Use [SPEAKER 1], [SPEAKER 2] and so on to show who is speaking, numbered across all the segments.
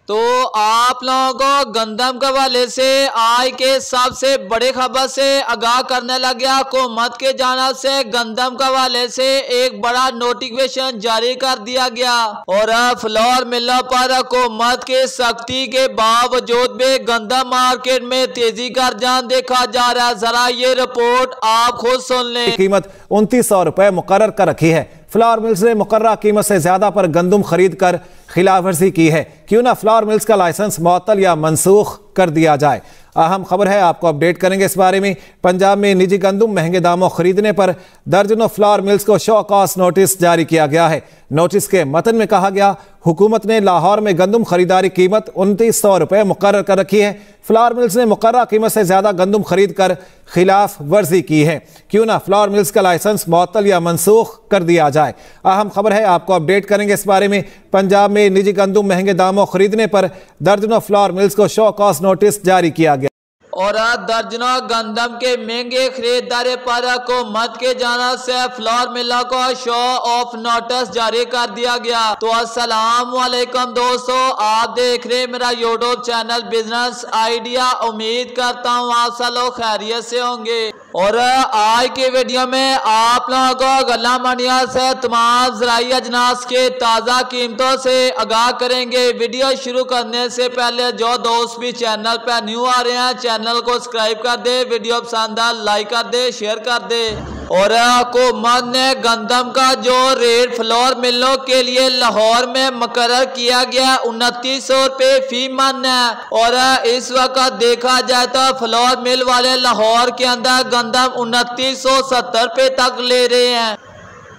[SPEAKER 1] तो आप लोगों को गंदम के हवाले से आज के सबसे बड़े खबर से आगाह करने लग गया। हुकूमत के जानिब से गंदम के हवाले से एक बड़ा नोटिफिकेशन जारी कर दिया गया और फ्लोर मिलों पर हुकूमत की सख्ती के बावजूद भी गंदम मार्केट में तेजी का रुझान देखा जा रहा है। जरा ये रिपोर्ट आप खुद सुन लें।
[SPEAKER 2] कीमत 2900 रुपए मुकर्रर कर रखी है। फ्लावर मिल्स ने मुकर्रर कीमत से ज्यादा पर गंदम खरीद कर खिलाफ वर्जी की है। क्यों ना फ्लावर मिल्स का लाइसेंस मुअत्तल या मनसूख कर दिया जाए। अहम खबर है, आपको अपडेट करेंगे इस बारे में। पंजाब में निजी गंदम महंगे दामों खरीदने पर दर्जनों फ्लावर मिल्स को शो कॉज नोटिस जारी किया गया है। नोटिस के मतन में कहा गया, हुकूमत ने लाहौर में गंदम खरीदारी कीमत 2900 रुपए मुकर्रर कर रखी है। फ्लावर मिल्स ने मुकर्रर कीमत से ज्यादा गंदम खरीद कर खिलाफ वर्जी की है। क्यों ना फ्लावर मिल्स का लाइसेंस मुअत्तल या मनसूख कर दिया जाए। अहम खबर है, आपको अपडेट करेंगे इस बारे में। पंजाब में निजी गंदम महंगे दामों खरीदने पर दर्जनों फ्लावर मिल्स को शो कॉज नोटिस जारी किया गया
[SPEAKER 1] और दर्जनों गंदम के महंगे खरीदारी पर हुकूमत के जानिब से फ्लावर मिलों को शो ऑफ नोटिस जारी कर दिया गया। तो अस्सलाम वालेकुम दोस्तों, आप देख रहे हैं मेरा यूट्यूब चैनल बिजनेस आइडिया। उम्मीद करता हूँ आप सब लोग खैरियत से होंगे और आज की वीडियो में आप लोगों को गल्ला मंडिया से तमाम ज़राई अजनास के ताज़ा कीमतों से आगाह करेंगे। वीडियो शुरू करने से पहले जो दोस्त भी चैनल पर न्यू आ रहे हैं चैनल को सब्सक्राइब कर दे, वीडियो पसंद आए लाइक कर दे, शेयर कर दे। और हुकूमत ने गंदम का जो रेट फ्लोर मिलों के लिए लाहौर में मुकर्रर किया गया 2900 रुपये फी मन है। और इस वक्त देखा जाए तो फ्लोर मिल वाले लाहौर के अंदर गंदम 2970 रुपये तक ले रहे हैं।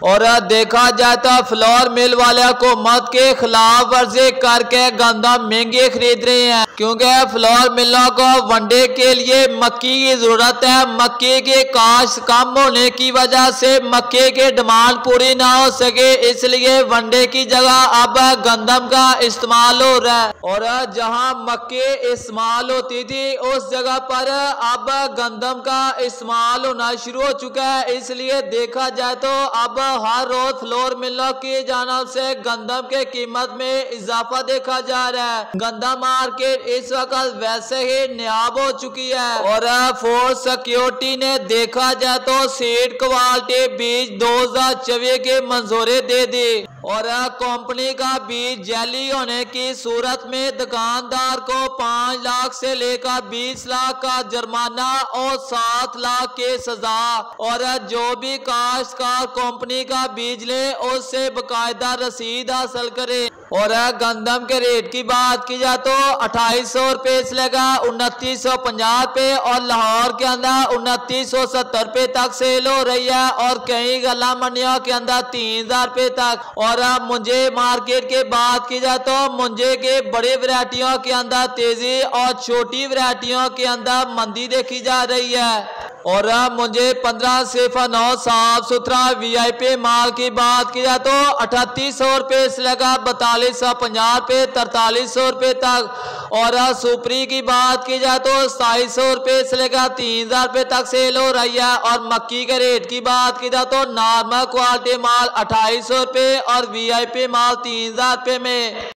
[SPEAKER 1] और देखा जाए तो फ्लोर मिल वाले हुकूमत के खिलाफ वर्जी करके गंदम महंगे खरीद रहे हैं, क्योंकि फ्लोर मिलों को वनडे के लिए मक्की की जरूरत है। मक्की की काश्त कम होने की वजह से मक्के की डिमांड पूरी ना हो सके, इसलिए वनडे की जगह अब गंदम का इस्तेमाल हो रहा है। और जहां मक्के इस्तेमाल होती थी उस जगह पर अब गंदम का इस्तेमाल होना शुरू हो चुका है। इसलिए देखा जाए तो अब हर रोज फ्लोर मिलों की जानिब से गंदम के कीमत में इजाफा देखा जा रहा है। गंदम मार्केट इस वक्त वैसे ही नायाब हो चुकी है। और फूड सिक्योरिटी ने देखा जाए तो सीड क्वालिटी बीज 2024 की मंजूरी दे दी और कंपनी का बीज जैली होने की सूरत में दुकानदार को 5 लाख से लेकर 20 लाख का जुर्माना और 7 लाख की सजा। और जो भी काश्तकार कंपनी का बीज ले उससे बकायदा रसीद हासिल करे। और गंदम के रेट की बात की जाए तो 2800 रुपये से लेकर 2950 रुपये और लाहौर के अंदर 2970 रुपये तक सेल हो रही है और कई गल्ला मंडियों के अंदर 3000 रुपये तक। और मुंजे मार्केट के बात की जाए तो मुंजे के बड़ी वैरायटियों के अंदर तेजी और छोटी वैरायटियों के अंदर मंदी देखी जा रही है। और मुझे 1509 साफ सुथरा VIP माल की बात की जाए तो 3800 रुपये से लगा 4250 रुपये 4300 रुपये तक। और सुपरी की बात की जाए तो 2700 रुपये से लेकर 3000 रुपये तक सेल हो रही है। और मक्की के रेट की बात की जाए तो नॉर्मल क्वालिटी माल 2800 रुपये और VIP माल 3000 रुपये में।